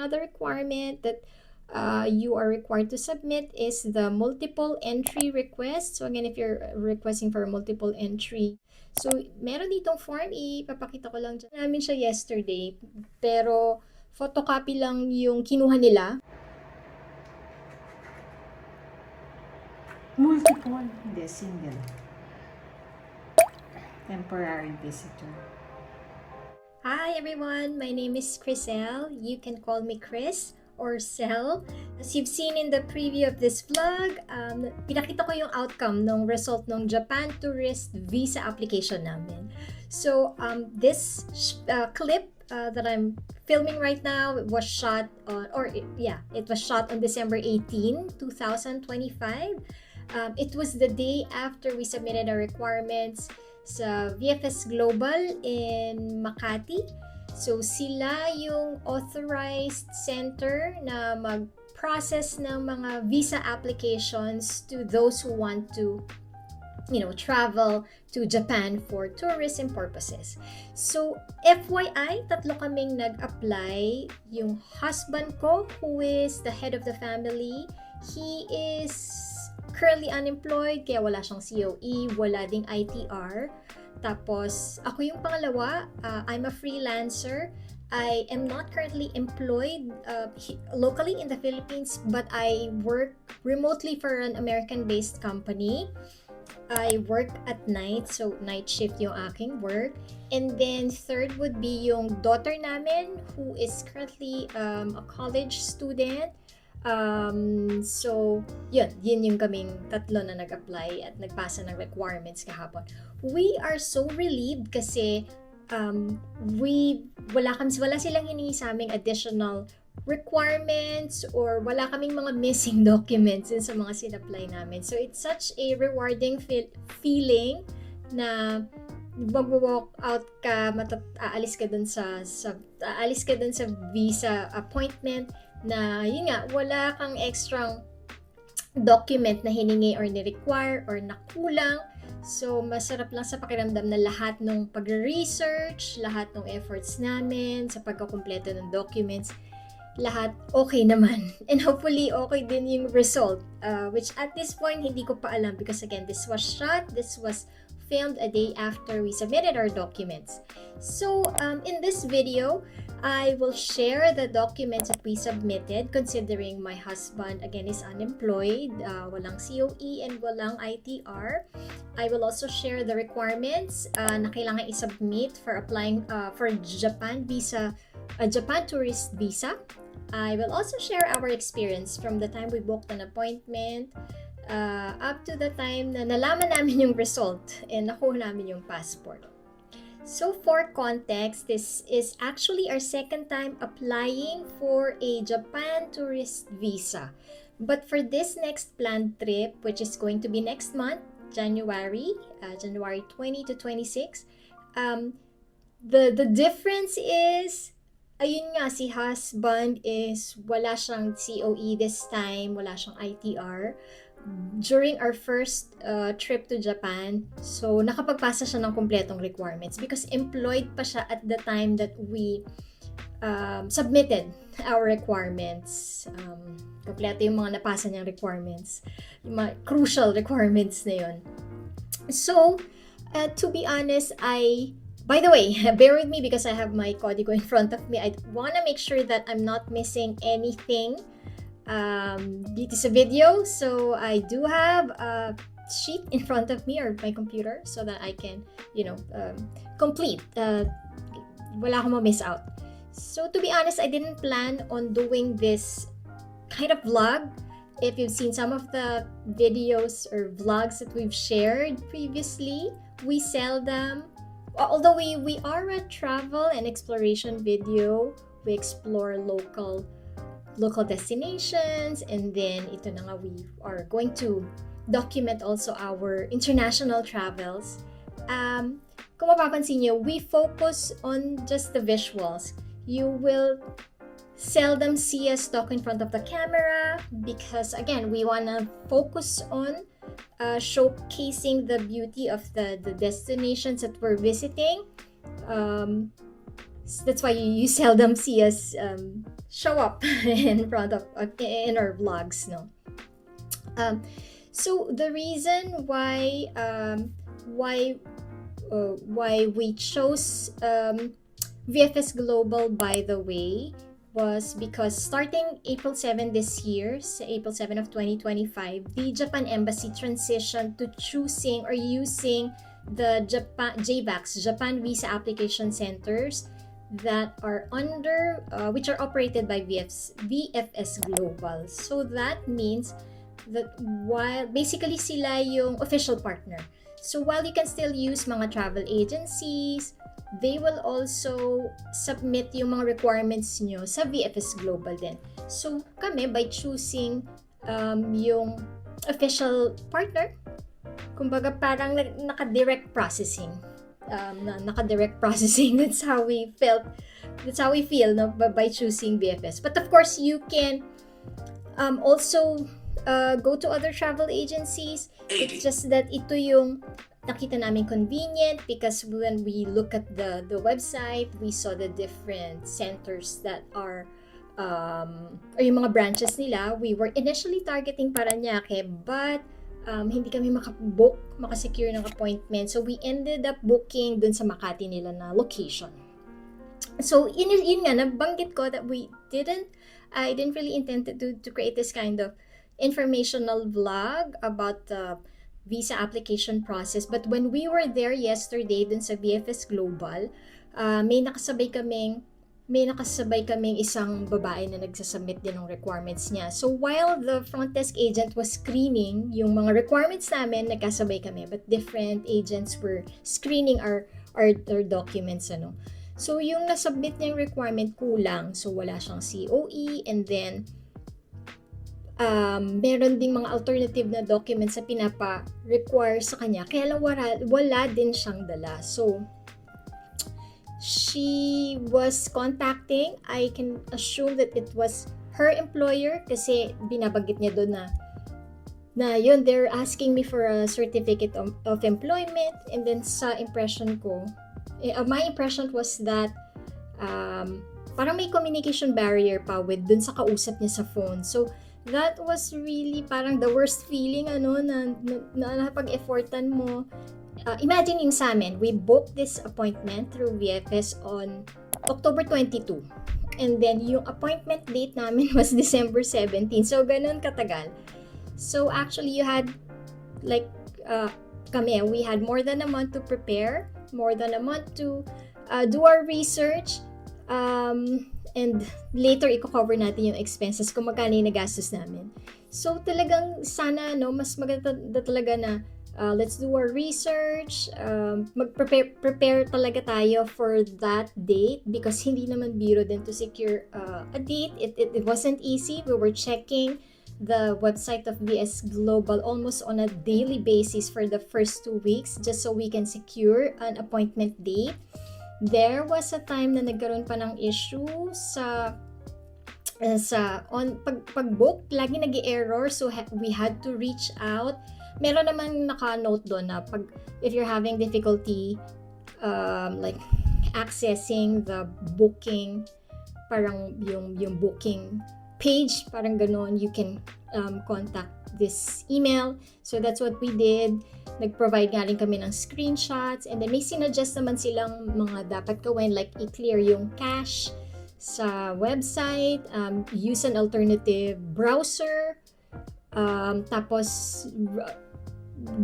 Another requirement that you are required to submit is the multiple entry request. So again, if you're requesting for multiple entry, so meron ditong form, ipapakita ko lang dyan. Namin siya yesterday, pero photocopy lang yung kinuha nila. Multiple, hindi, single. Temporary visitor. Hi everyone, my name is Chriselle. You can call me Chris or Cell. As you've seen in the preview of this vlog, pinakita ko yung outcome ng result ng Japan tourist visa application namin. So this clip that I'm filming right now was shot on, it was shot on December 18, 2025. It was the day after we submitted our requirements sa VFS Global in Makati. So sila yung authorized center na mag-process ng mga visa applications to those who want to travel to Japan for tourism purposes. So, FYI, tatlo kaming nag-apply. Yung husband ko, who is the head of the family, he is currently unemployed, kaya wala siyang COE, wala ding ITR. Tapos, ako yung pangalawa, I'm a freelancer. I am not currently employed locally in the Philippines, but I work remotely for an American-based company. I work at night, so night shift yung aking work. And then third would be yung daughter namin, who is currently a college student. So, yun yung kaming tatlo na nag-apply at nagpasa ng requirements kahapon. We are so relieved kasi wala silang hiningi sa aming additional requirements or wala kaming mga missing documents sa mga sinapply namin. So, it's such a rewarding feeling na mag-walk out ka, aalis ka dun sa visa appointment na yun nga, wala kang extra document na hiningi or ni-require or nakulang. So, masarap lang sa pakiramdam na lahat ng pagre-research, lahat ng efforts namin sa pagkakumpleto ng documents, lahat okay naman. And hopefully, okay din yung result. Which at this point, hindi ko pa alam because again, this was filmed a day after we submitted our documents. So, in this video, I will share the documents that we submitted considering my husband, again, is unemployed, walang COE and walang ITR. I will also share the requirements na kailangan i-submit for applying for Japan tourist visa. I will also share our experience from the time we booked an appointment up to the time na nalaman namin yung result and nakuha namin yung passport. So for context, this is actually our second time applying for a Japan tourist visa. But for this next planned trip, which is going to be next month, January 20 to 26, the difference is, ayun nga, si husband is wala siyang COE this time, wala siyang ITR. During our first trip to Japan, so nakapagpasa siya ng kumpletong requirements because employed pa siya at the time that we submitted our requirements. Kompleto yung mga napasa niyang requirements, yung mga crucial requirements na yun. So, to be honest, by the way, bear with me because I have my código in front of me. I want to make sure that I'm not missing anything dito sa video. So I do have a sheet in front of me or my computer so that I can, complete. Wala akong ma-miss out. So to be honest, I didn't plan on doing this kind of vlog. If you've seen some of the videos or vlogs that we've shared previously, we seldom, although we are a travel and exploration video, we explore local destinations, and then ito na nga, we are going to document also our international travels. Kung mapapansin nyo, we focus on just the visuals. You will seldom see us talk in front of the camera because again, we wanna focus on showcasing the beauty of the destinations that we're visiting. That's why you seldom see us show up in front of in our vlogs, no. So the reason why we chose VFS Global, by the way, was because starting April 7 this year, so April 7 of 2025, the Japan Embassy transitioned to choosing or using the JVACs, Japan Visa Application Centers, that are which are operated by VFS Global. So that means that while basically sila yung official partner. So while you can still use mga travel agencies, they will also submit yung mga requirements nyo sa VFS Global din. So kami, by choosing yung official partner, kumbaga parang naka-direct processing. Naka-direct processing. That's how we feel, no, by choosing VFS. But of course, you can also go to other travel agencies. It's just that ito yung nakita namin convenient, because when we look at the website, we saw the different centers that are or yung mga branches nila. We were initially targeting Parañaque, but hindi kami makasecure ng appointment. So we ended up booking dun sa Makati nila na location. So yun nga, nabanggit ko that I didn't really intend to create this kind of informational vlog about the visa application process. But when we were there yesterday dun sa VFS Global, may nakasabay kaming isang babae na nagsasubmit din ng requirements niya. So while the front desk agent was screening yung mga requirements namin, nagkasabay kami, but different agents were screening our documents, ano. So yung nasubmit niyang requirement kulang, so wala siyang COE, and then meron ding mga alternative na documents na pinapa-require sa kanya, kaya lang wala din siyang dala. So she was contacting, I can assume that it was her employer, kasi binabanggit niya doon na yun, they're asking me for a certificate of employment. And then sa impression ko, my impression was that parang may communication barrier pa with dun sa kausap niya sa phone. So that was really parang the worst feeling, na napag-effortan mo. Imagine yung sa amin, we booked this appointment through VFS on October 22. And then yung appointment date namin was December 17. So ganun katagal. So actually you had we had more than a month to prepare, more than a month to do our research, and later i-cover natin yung expenses kung magkano yung nagastos namin. So talagang sana mas maganda talaga na let's do our research, prepare talaga tayo for that date, because hindi naman biro din to secure a date. It wasn't easy. We were checking the website of VS Global almost on a daily basis for the first 2 weeks just so we can secure an appointment date. There was a time na nagkaroon pa ng issue pag-book, lagi nag-error, so we had to reach out. Meron naman naka-note doon na if you're having difficulty accessing the booking, parang yung booking page, parang ganon, you can contact this email. So that's what we did. Nag-provide nga rin kami ng screenshots, and then may sinuggest naman silang mga dapat gawin, like i-clear yung cache sa website, use an alternative browser, tapos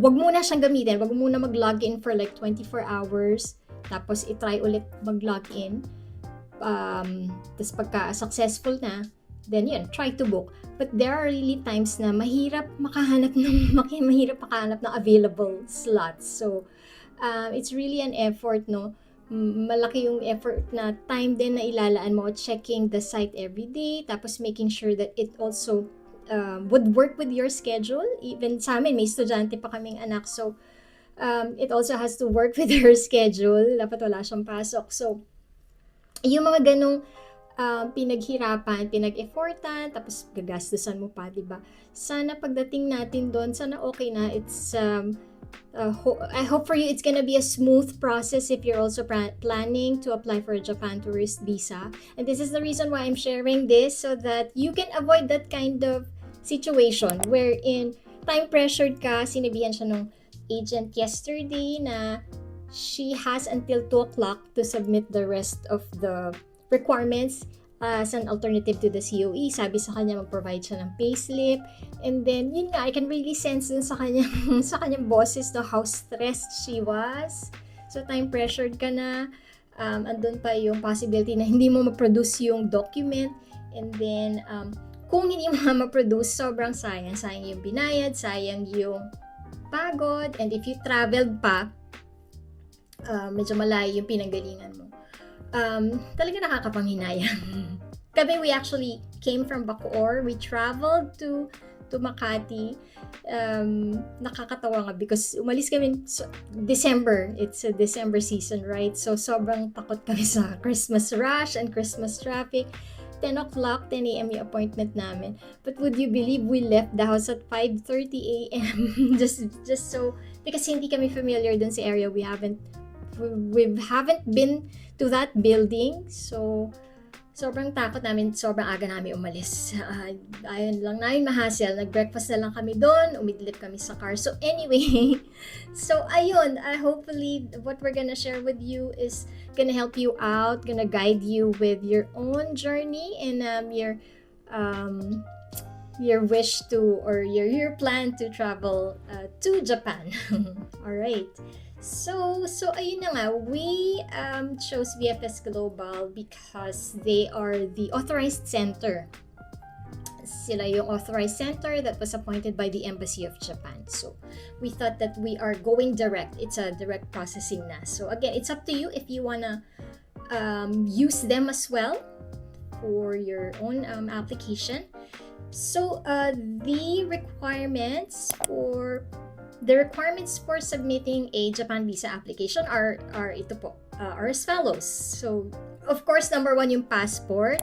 wag muna siyang gamitin, wag muna mag-login for 24 hours, tapos i-try ulit mag-login, tapos pagka successful na, then yun, try to book. But there are really times na mahirap makahanap ng available slots. So it's really an effort, no? Malaki yung effort na time din na ilalaan mo checking the site every day, tapos making sure that it also would work with your schedule. Even sa amin, may estudyante pa kaming anak, so it also has to work with her schedule. Dapat wala siyang pasok. So yung mga ganong pinaghirapan, pinag-effortan, tapos gagastusan mo pa, diba? Sana pagdating natin doon, sana okay na. It's I hope for you it's gonna be a smooth process if you're also planning to apply for a Japan tourist visa. And this is the reason why I'm sharing this, so that you can avoid that kind of situation wherein time pressured ka. Sinabihan siya nung agent yesterday na she has until 2 o'clock to submit the rest of the requirements as an alternative to the COE. Sabi sa kanya mag-provide siya ng payslip. And then, yun nga, I can really sense dun sa kanyang, sa kanyang boses no, how stressed she was. So, time pressured ka na. Andun pa yung possibility na hindi mo ma-produce yung document. And then, kung hindi mo ma-produce, sobrang sayang. Sayang yung binayad, sayang yung pagod. And if you traveled pa, medyo malayo yung pinanggalingan mo. Talaga nakakapanghinayang. Kami, we actually came from Bacoor. We traveled to Makati. Nakakatawa nga because umalis kami December. It's a December season, right? So, sobrang takot kami sa Christmas rush and Christmas traffic. 10 o'clock, 10 a.m. yung appointment namin. But would you believe we left the house at 5:30 a.m. just so, because hindi kami familiar dun sa area. We haven't been to that building, so sobrang takot namin, sobrang aga namin umalis. Ayun lang namin mahasel, nag-breakfast na lang kami doon, umidlip kami sa car. So anyway, so ayun, hopefully what we're gonna share with you is gonna help you out, gonna guide you with your own journey and your wish to, or your plan to travel to Japan. All right. So ayun na nga, we chose VFS Global because they are the authorized center. Sila yung authorized center that was appointed by the Embassy of Japan. So we thought that we are going direct. It's a direct processing na. So again, it's up to you if you wanna use them as well for your own application. So the requirements for submitting a Japan visa application are ito po, are as follows. So, of course, number 1 yung passport.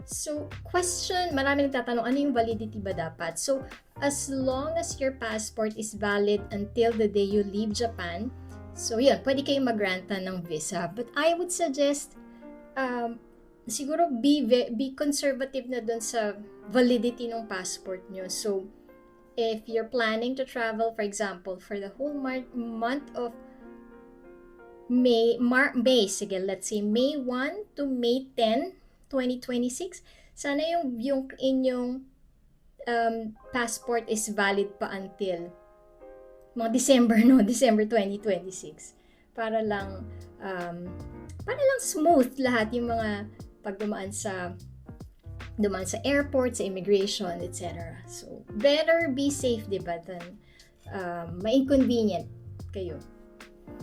So, question, marami nagtatanong, ano yung validity ba dapat? So, as long as your passport is valid until the day you leave Japan, so yun, pwede kayong mag-granta ng visa. But I would suggest, siguro be conservative na dun sa validity ng passport nyo. So, if you're planning to travel, for example, for the whole month of May, sige, let's say May 1 to May 10, 2026, sana yung inyong passport is valid pa until mga December 2026. Para lang smooth lahat yung mga pagdumaan sa airport, sa immigration, etc. So, better be safe, diba, than ma-inconvenient kayo.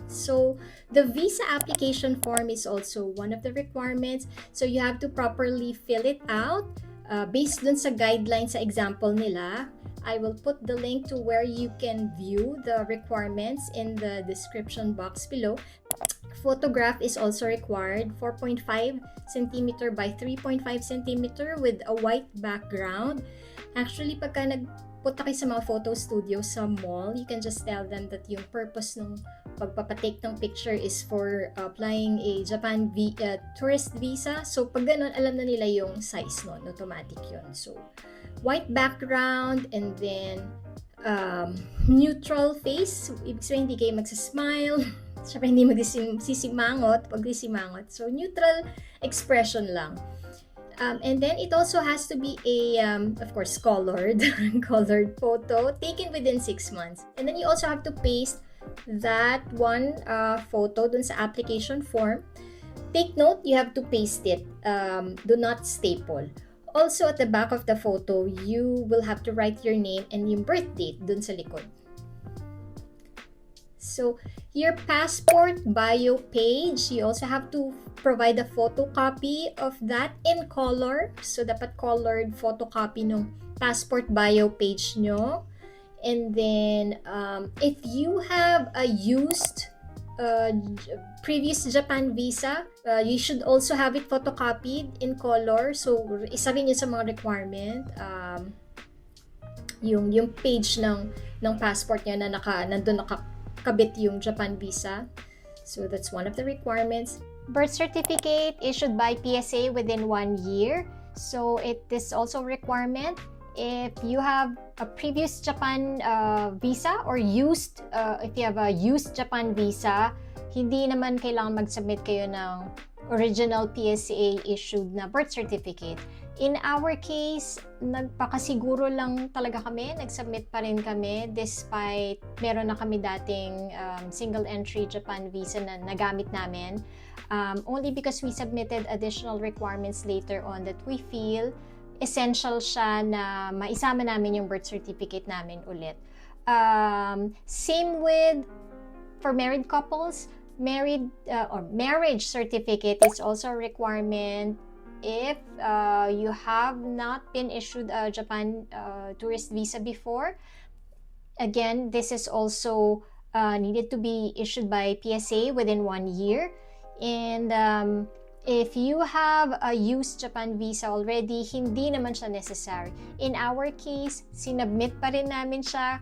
So, the visa application form is also one of the requirements. So, you have to properly fill it out based dun sa guidelines sa example nila. I will put the link to where you can view the requirements in the description box below. Photograph is also required, 4.5 cm by 3.5 cm with a white background. Actually, pagka nagpunta kayo sa mga photo studio sa mall, you can just tell them that yung purpose ng pagpapatake ng picture is for applying a Japan tourist visa. So, pag ganun, alam na nila yung size nun, automatic yun. So, white background and then neutral face. Ibig sabihin, hindi kayo magsasmile. Siyempre, hindi magsisimangot pag sisimangot. So, neutral expression lang. And then, it also has to be a, of course, colored photo taken within 6 months. And then, you also have to paste that one photo dun sa application form. Take note, you have to paste it. Do not staple. Also, at the back of the photo, you will have to write your name and yung birth date dun sa likod. So, your passport bio page, you also have to provide a photocopy of that in color. So, dapat colored photocopy ng passport bio page nyo. And then, if you have a used previous Japan visa, you should also have it photocopied in color. So, isa rin yun sa mga requirement. yung page ng passport niya na nandun nakakabit yung Japan visa. So that's one of the requirements. Birth certificate issued by PSA within 1 year. So it is also a requirement if you have a previous Japan visa or if you have a used Japan visa, hindi naman kailangan mag-submit kayo ng original PSA issued na birth certificate. In our case, nagpakasiguro lang talaga kami, nag-submit pa rin kami despite meron na kami dating single entry Japan visa na nagamit namin. Only because we submitted additional requirements later on that we feel essential siya na maisama namin yung birth certificate namin ulit. Same with for married couples, marriage certificate is also a requirement if you have not been issued a Japan tourist visa before. Again, this is also needed to be issued by PSA within 1 year. And if you have a used Japan visa already, hindi naman siya necessary. In our case, sinubmit pa rin namin siya.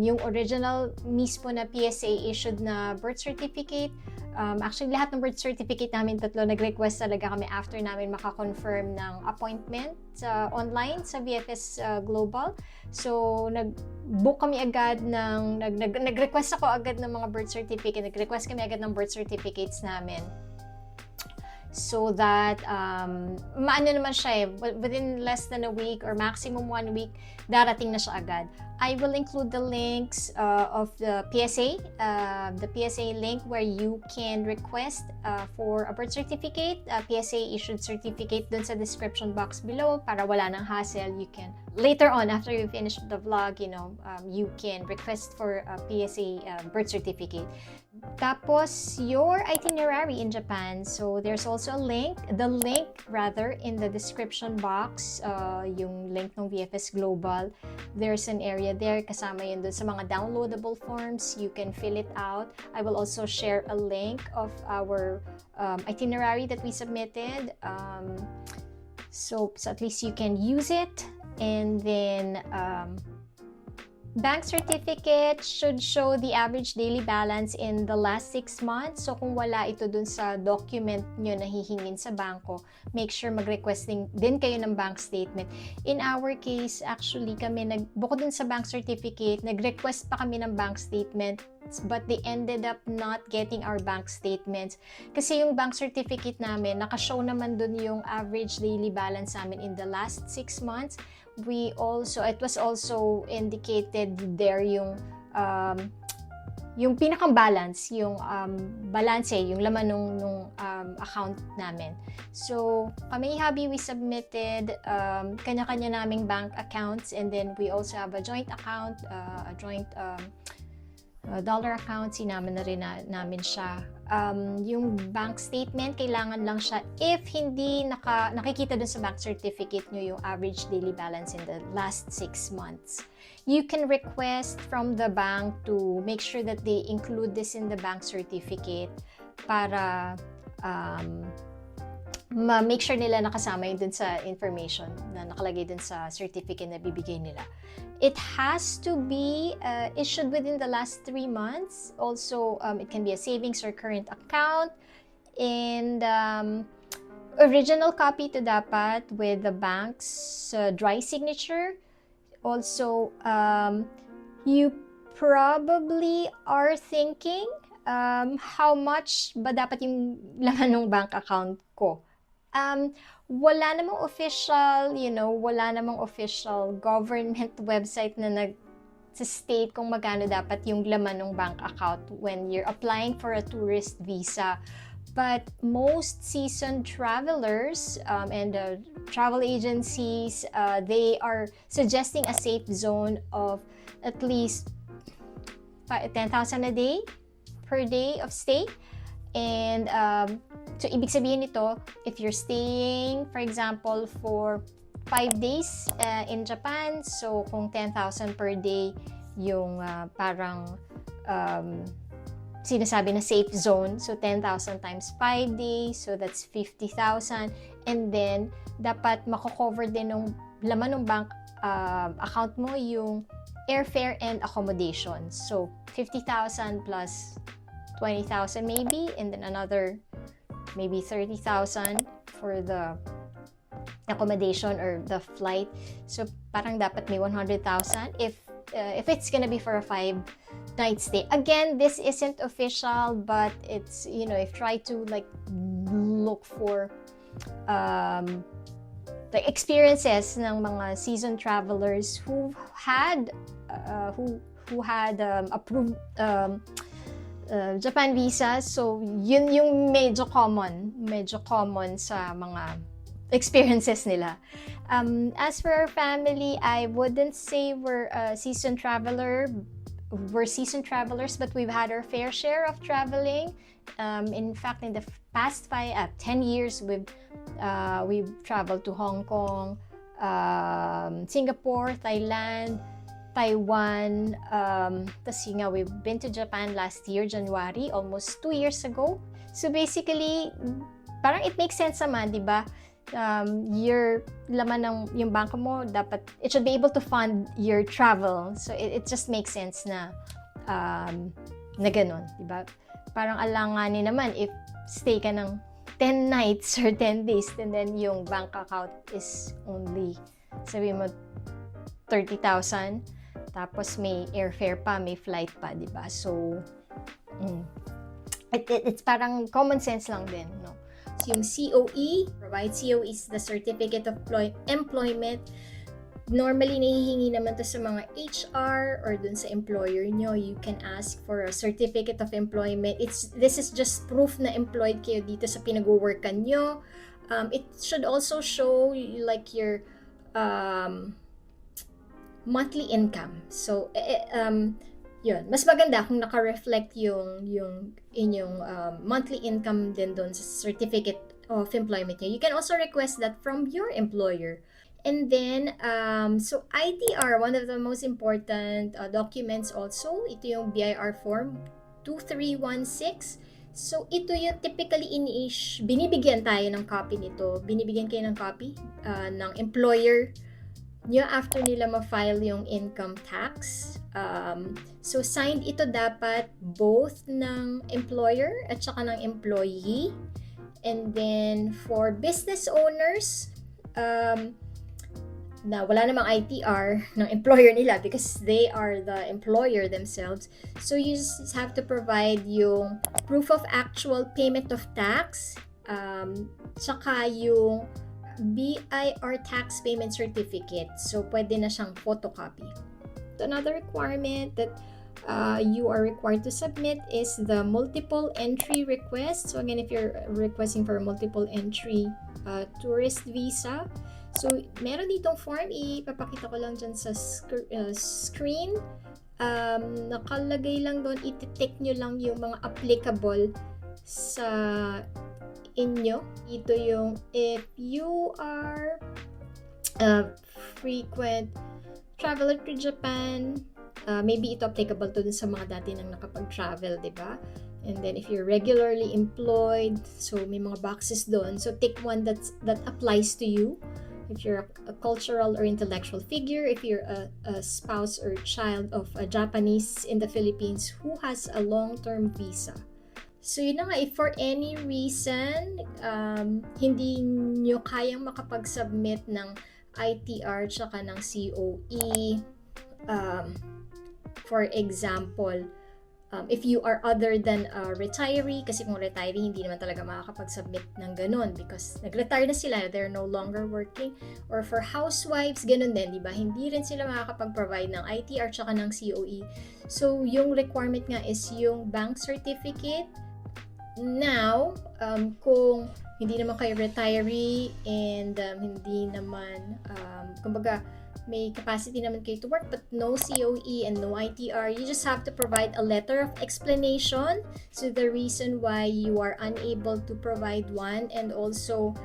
Yung original mismo na PSA issued na birth certificate. Actually, lahat ng birth certificate namin tatlo, nag-request talaga kami after namin makakonfirm ng appointment online sa VFS Global. So, nag-book kami agad nag-request ako agad ng mga birth certificate. Nag-request kami agad ng birth certificates namin. So that, maano naman siya within less than a week or maximum 1 week, darating na siya agad. I will include the links of the PSA link where you can request for a birth certificate, PSA issued certificate dun sa description box below para wala nang hassle. You can, later on, after you finish the vlog, you can request for a PSA birth certificate. Tapos, your itinerary in Japan. So, there's also a link, in the description box, yung link ng VFS Global. There's an area there, kasama yun dun sa mga downloadable forms. You can fill it out. I will also share a link of our itinerary that we submitted. So at least you can use it. And then, bank certificate should show the average daily balance in the last 6 months. So, kung wala ito dun sa document nyo na hihingin sa bangko, make sure mag-request din kayo ng bank statement. In our case, actually, kami bukod dun sa bank certificate, nag-request pa kami ng bank statement, but they ended up not getting our bank statements. Kasi yung bank certificate namin, nakashow naman dun yung average daily balance namin in the last 6 months. It was also indicated there yung pinakang balance, yung balance, yung laman nung account namin. So, kami hubby, we submitted kanya-kanya naming bank accounts, and then we also have a joint account, a joint dollar account, sinama na rin namin siya. Yung bank statement, kailangan lang siya if hindi nakikita dun sa bank certificate nyo yung average daily balance in the last 6 months. You can request from the bank to make sure that they include this in the bank certificate para ma-make sure nila nakasama yun dun sa information na nakalagay dun sa certificate na bibigay nila. It has to be issued within the last 3 months. Also, it can be a savings or current account. And original copy to dapat with the bank's dry signature. Also, you probably are thinking, how much ba dapat yung laman ng bank account ko? Wala namang official government website na nag-state kung magkano dapat yung laman ng bank account when you're applying for a tourist visa. But most seasoned travelers and travel agencies, they are suggesting a safe zone of at least 10,000 a day per day of stay. And so, ibig sabihin nito, if you're staying, for example, for 5 days in Japan, so kung 10,000 per day yung parang sinasabi na safe zone, so 10,000 times 5 days, so that's 50,000. And then, dapat mako-cover din ng laman ng bank account mo yung airfare and accommodation. So, 50,000 plus 20,000 maybe, and then another maybe 30,000 for the accommodation or the flight. So, parang dapat may 100,000 if it's gonna be for a 5-night stay. Again, this isn't official, but it's, if try to like look for the experiences ng mga seasoned travelers who had approved Japan visa. So, yun yung medyo common sa mga experiences nila. As for our family, I wouldn't say we're seasoned travelers, but we've had our fair share of traveling. In fact, in the past 10 years, we've traveled to Hong Kong, Singapore, Thailand, Taiwan, tas nga, we've been to Japan last year, January, almost 2 years ago. So basically, parang it makes sense naman, di ba? Your laman ng yung bangko mo, dapat, it should be able to fund your travel. So it just makes sense na ganun, di ba? Parang alanganin naman if stay ka ng 10 nights or 10 days and then yung bank account is only, sabi mo, 30,000. Tapos may airfare pa, may flight pa, di ba? So, it's parang common sense lang din, no? So, yung COE, COE is the Certificate of Employment. Normally, nahihingi naman to sa mga HR or dun sa employer nyo. You can ask for a Certificate of Employment. This is just proof na employed kayo dito sa pinag-workan nyo. It should also show like your monthly income. So, yun. Mas maganda kung naka-reflect yung inyong monthly income din doon sa Certificate of Employment niya. You can also request that from your employer. And then, so ITR, one of the most important documents also, ito yung BIR form 2316. So, ito yung typically binibigyan tayo ng copy nito. Binibigyan kayo ng copy ng employer nyo after nila ma-file yung income tax. So, signed ito dapat both ng employer at saka ng employee. And then, for business owners, na wala namang ITR ng employer nila because they are the employer themselves. So, you just have to provide yung proof of actual payment of tax, saka yung BIR tax payment certificate. So, pwede na siyang photocopy. Another requirement that you are required to submit is the multiple entry request. So, again, if you're requesting for a multiple entry tourist visa, so, meron ditong form, ipapakita ko lang dyan sa screen. Nakalagay lang doon, iti-tick nyo lang yung mga applicable sa inyo. Ito yung if you are a frequent traveler to Japan, maybe ito applicable to dun sa mga dati nang nakapag-travel, di ba? And then if you're regularly employed, so may mga boxes doon. So tick one that applies to you. If you're a cultural or intellectual figure, if you're a spouse or child of a Japanese in the Philippines who has a long-term visa. So yun na nga, if for any reason, hindi nyo kayang makapag-submit ng ITR tsaka ng COE, for example, if you are other than a retiree, kasi kung retiree, hindi naman talaga makakapag-submit ng ganun because nag-retire na sila, they're no longer working. Or for housewives, ganun din, di ba? Hindi rin sila makakapag-provide ng ITR tsaka ng COE. So, yung requirement nga is yung bank certificate. Now, kung hindi naman kayo retiree and hindi naman, kumbaga, may capacity naman kayo to work but no COE and no ITR, you just have to provide a letter of explanation so the reason why you are unable to provide one, and also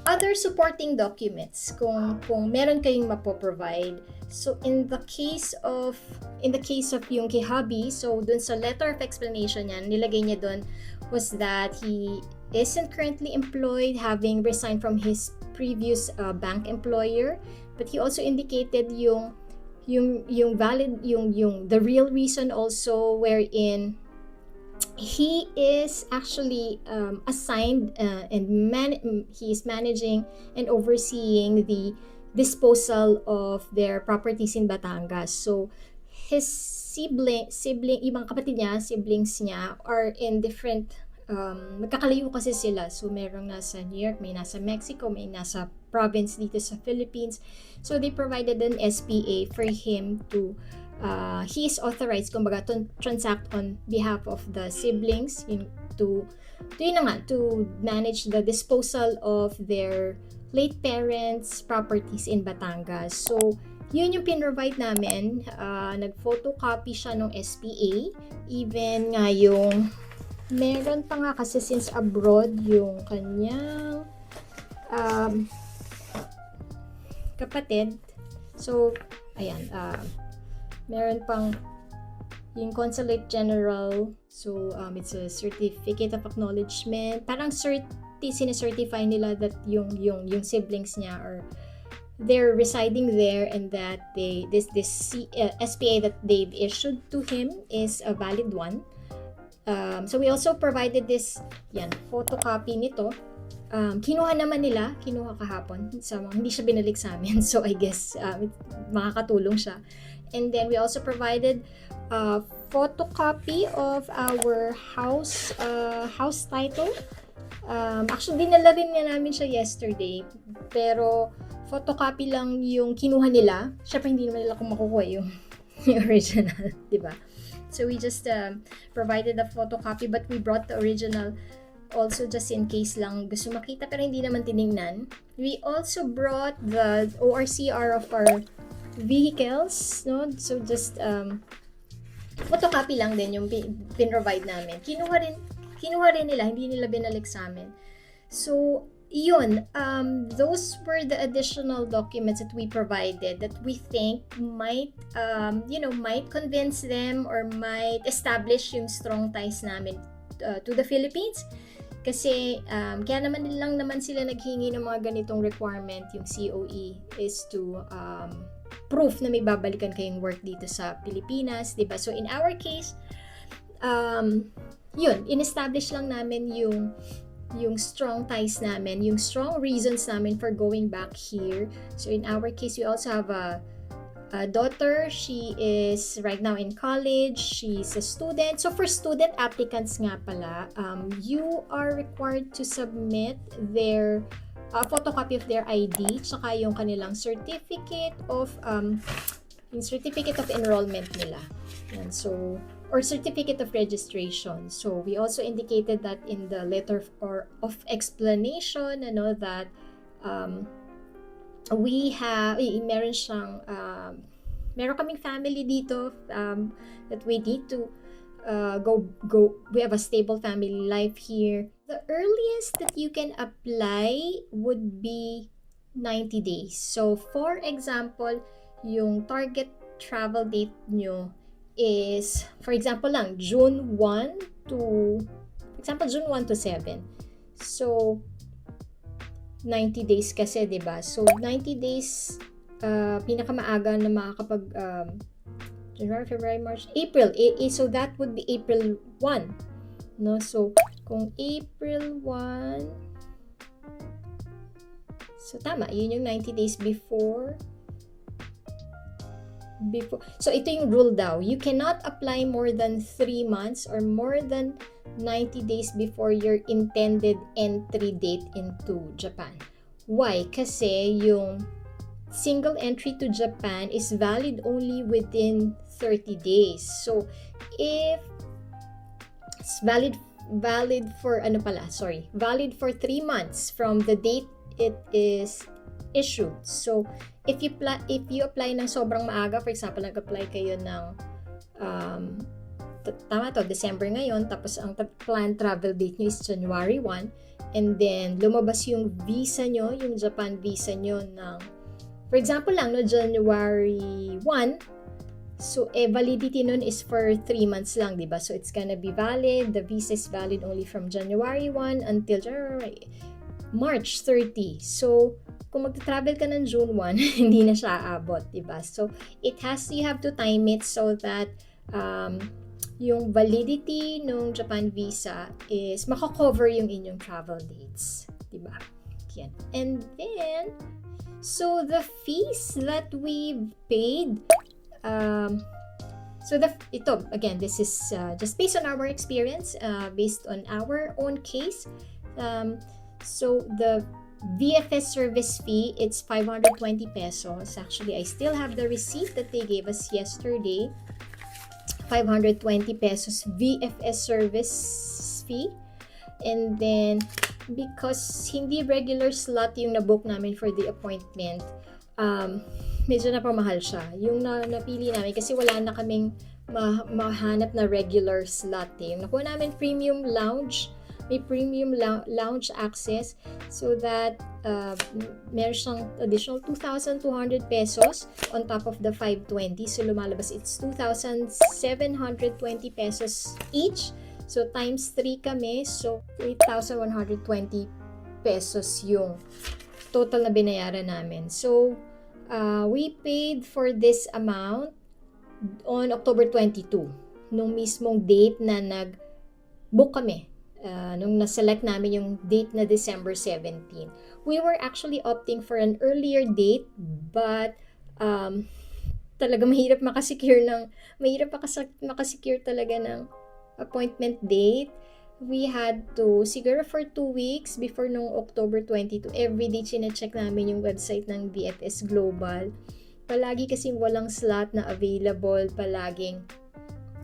other supporting documents kung meron kayong mapoprovide. So in the case of yung kay hubby, so dun sa letter of explanation niya, nilagay niya dun was that he isn't currently employed, having resigned from his previous bank employer. But he also indicated yung valid yung the real reason also wherein he is actually assigned he is managing and overseeing the disposal of their properties in Batangas. So his sibling ibang kapatid niya, siblings niya are in different magkakalayo kasi sila. So merong nasa New York, may nasa Mexico, may nasa province dito sa Philippines. So they provided an SPA for him to he is authorized kumbaga to transact on behalf of the siblings to manage the disposal of their late parents' properties in Batangas. So yun yung pinrovide namin. Nag-photocopy siya ng SPA. Even nga yung meron pa nga kasi since abroad yung kanyang kapatid. So ayan, meron pang yung Consulate General. So, it's a Certificate of Acknowledgement. Parang sine-certify nila that yung siblings niya are they're residing there and that this SPA that they've issued to him is a valid one. So, we also provided this photocopy nito. Kinuha kahapon. So, hindi siya binalik sa amin. So, I guess makakatulong siya. And then we also provided a photocopy of our house title. Actually, dinala rin namin siya yesterday. Pero photocopy lang yung kinuha nila. Syempre, hindi naman nila kung makukuha yung original, di ba? So we just provided a photocopy, but we brought the original also just in case lang gusto makita pero hindi naman tiningnan. We also brought the ORCR of our vehicles, no? So just photocopy lang din yung pin-provide namin. Kinuha rin nila, hindi nila binalik sa amin. So yun, those were the additional documents that we provided that we think might convince them or might establish yung strong ties namin to the Philippines. Kasi kaya naman sila naghingi ng mga ganitong requirement, yung COE is to proof na may babalikan kayong work dito sa Pilipinas, diba? So in our case, in-establish lang namin yung strong ties namin, yung strong reasons namin for going back here. So in our case, we also have a daughter. She is right now in college. She's a student. So for student applicants nga pala, you are required to submit their photocopy of their ID, tsaka yung kanilang certificate of enrollment nila. Yan, so or certificate of registration. So we also indicated that in the letter of explanation, that meron kaming family dito that we need to we have a stable family life here. The earliest that you can apply would be 90 days. So for example, yung target travel date nyo is, for example lang, June 1 to 7. So 90 days kasi, diba? So 90 days pinakamaaga na makakapag January, February, March, April. So that would be April 1. No? So kung April 1, so tama, yun yung 90 days before. So ito yung rule daw. You cannot apply more than 3 months or more than 90 days before your intended entry date into Japan. Why? Kasi yung single entry to Japan is valid only within 30 days. So if it's valid for 3 months from the date it is issued. So if you apply ng sobrang maaga, for example, nag-apply kayo ng December ngayon, tapos ang planned travel date nyo is January 1, and then lumabas yung visa nyo, yung Japan visa nyo ng, for example lang, January 1, So, validity nun is for 3 months lang, di ba? So, it's gonna be valid. The visa is valid only from January 1 until March 30. So, kung magta-travel ka ng June 1, hindi na siya aabot, di ba? So, you have to time it so that yung validity ng Japan visa is makakover yung inyong travel dates, di ba? Yan. And then, so the fees that we paid, again, this is just based on our experience, based on our own case. So the VFS service fee, it's 520 pesos. Actually, I still have the receipt that they gave us yesterday. 520 pesos VFS service fee. And then, because hindi regular slot yung nabook namin for the appointment, medyo napamahal siya. Yung napili namin kasi wala na kaming mahanap na regular slot eh. Yung nakuha namin premium lounge, may premium lounge access, so that meron siyang additional 2,200 pesos on top of the 520. So lumalabas it's 2,720 pesos each. So times 3 kami, so 8,120 pesos yung total na binayaran namin. So we paid for this amount on October 22, nung mismong date na nag-book kami. Nung na-select namin yung date na December 17. We were actually opting for an earlier date, but talaga mahirap makasecure talaga ng appointment date. We had to, siguro for 2 weeks before nung October 22, everyday chine-check namin yung website ng VFS Global. Palagi kasing walang slot na available, palaging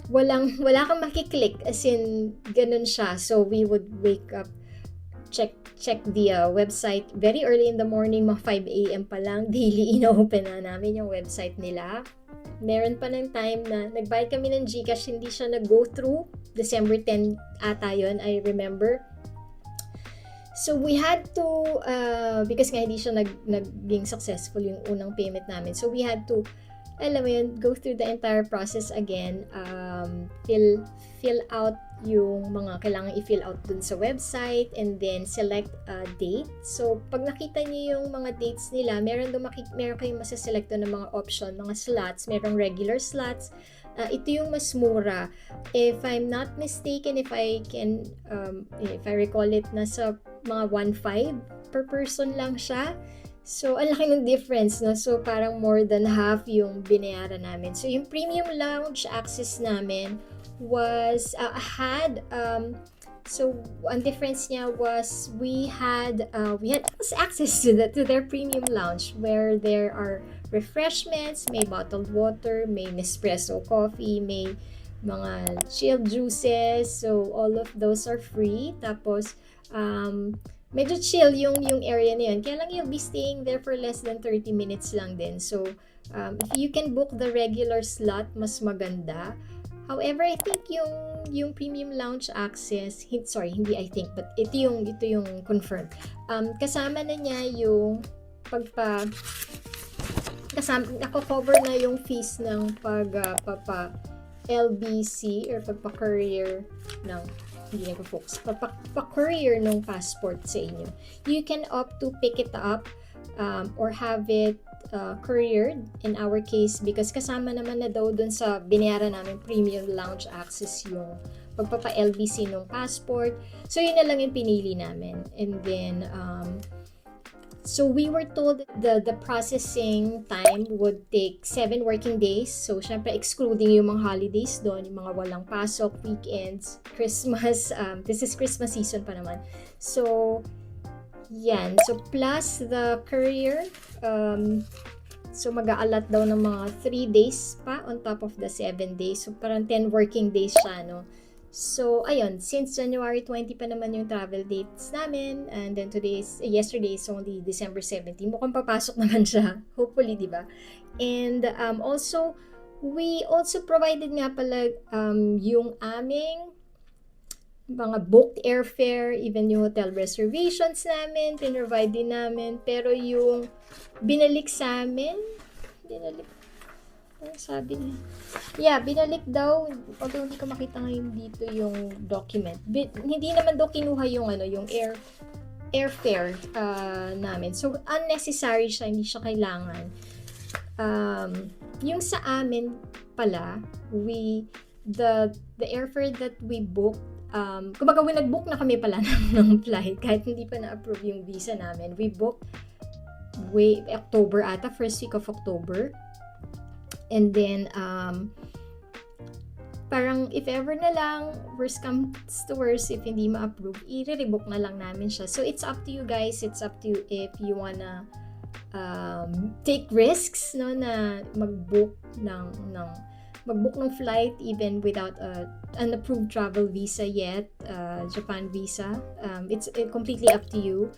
wala kang makiklik, as in ganun siya. So we would wake up, check the website very early in the morning, mga 5 a.m. pa lang, daily ino-open na namin yung website nila. Meron pa ng time na nagbayad kami ng GCash, hindi siya nag-go through. December 10 ata yun, I remember. So we had to, because nga hindi siya naging successful yung unang payment namin, so we had to, alam mo yun, go through the entire process again, fill out yung mga kailangan i-fill out dun sa website, and then select a date. So pag nakita niyo yung mga dates nila, meron kayong masaselect ng mga option, mga slots, merong regular slots. Ito yung mas mura. If I'm not mistaken, if I recall it, nasa mga 1.5 per person lang siya. So, ang laki ng difference, no? So, parang more than half yung binayaran namin. So, yung premium lounge access namin was, so, ang difference niya was we had access to their premium lounge, where there are refreshments, may bottled water, may Nespresso coffee, may mga chilled juices. So, all of those are free. Tapos, medyo chill yung area na yun. Kaya lang you'll be staying there for less than 30 minutes lang din. So, if you can book the regular slot, mas maganda. However, I think yung premium lounge access, hindi I think, but ito yung confirmed. Kasama na niya yung nako-cover na yung fees ng LBC or pagpa-courier ng hindi nag-focus. Pa-courier ng passport sa inyo. You can opt to pick it up or have it couriered in our case, because kasama naman na daw dun sa binayaran namin premium lounge access yung pagpapa-LBC ng passport. So yun na lang yung pinili namin. And then so we were told that the processing time would take 7 working days. So syempre excluding yung mga holidays doon, yung mga walang pasok, weekends, Christmas. This is Christmas season pa naman. So yan. So plus the courier, so mag-aalat daw ng mga 3 days pa on top of the 7 days. So parang 10 working days siya, no? So, ayun, since January 20 pa naman yung travel dates namin, and then yesterday is only December 17, mukhang papasok naman siya, hopefully, di ba? And also, we also provided nga pala yung aming mga booked airfare, even yung hotel reservations namin, pinrovide din namin, pero yung binalik sa amin, Ano sabi niya? Yeah, binalik daw. Although hindi ko makita ngayon dito yung document. Hindi naman daw kinuha yung yung airfare namin. So, unnecessary siya. Hindi siya kailangan. Yung sa amin pala, the airfare that we booked, kumbaga nag-book na kami pala ng flight kahit hindi pa na-approve yung visa namin. We booked October ata, first week of October. And then, parang if ever na lang, worst comes to worst, if hindi ma-approve, i-rebook na lang namin siya. So, it's up to you guys. It's up to you if you wanna take risks, no, na mag-book ng flight even without an approved travel visa yet, Japan visa. It's completely up to you.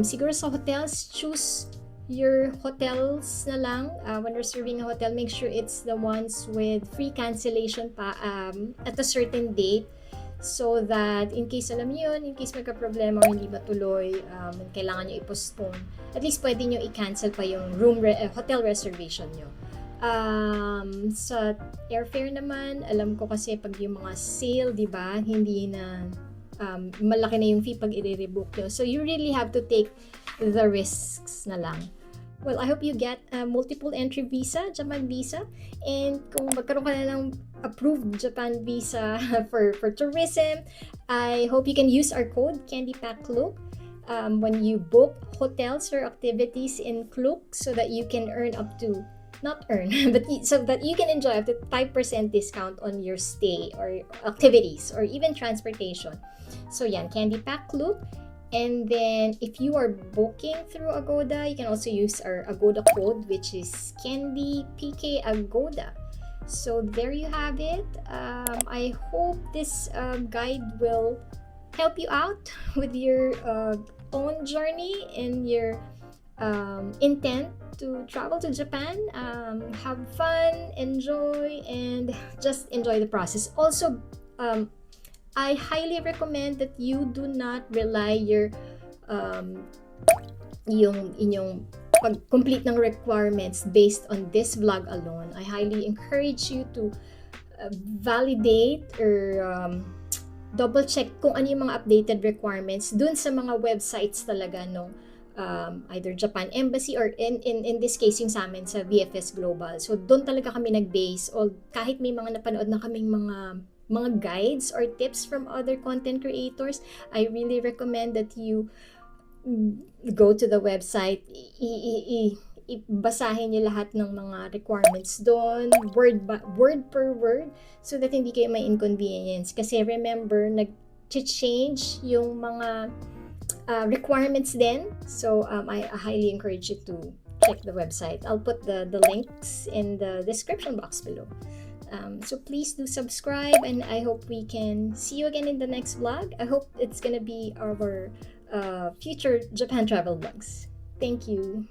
Siguro sa hotels, choose your hotels na lang. When reserving a hotel, make sure it's the ones with free cancellation at a certain date, so that in case alam niyo yun, in case magka-problema or hindi matuloy, kailangan nyo i-postpone, at least pwede nyo i-cancel pa yung hotel reservation nyo. Sa airfare naman, alam ko kasi pag yung mga sale, di ba, hindi na malaki na yung fee pag i-rebook nyo. So you really have to take the risks na lang. Well, I hope you get a multiple entry visa, Japan visa, and kung magkaroon ka na ng approved Japan visa for tourism, I hope you can use our code CandyPackKlook when you book hotels or activities in Klook, so that you can so that you can enjoy up to 5% discount on your stay or activities or even transportation. So yan, CandyPackKlook. And then, if you are booking through Agoda, you can also use our Agoda code, which is CandyPK Agoda. So there you have it. I hope this guide will help you out with your own journey and your intent to travel to Japan. Have fun, enjoy, and just enjoy the process. Also, I highly recommend that you do not rely yung inyong pag-complete ng requirements based on this vlog alone. I highly encourage you to validate or double check kung ano yung mga updated requirements dun sa mga websites talaga no, either Japan Embassy or in this case yung sa amin sa VFS Global. So doon talaga kami nag-base, o kahit may mga napanood na kaming mga guides or tips from other content creators, I really recommend that you go to the website, basahin niyo lahat ng mga requirements doon, word per word, so that hindi kayo may inconvenience. Kasi remember, nag-change yung mga requirements din. So I highly encourage you to check the website. I'll put the links in the description box below. So please do subscribe, and I hope we can see you again in the next vlog. I hope it's gonna be our future Japan travel vlogs. Thank you.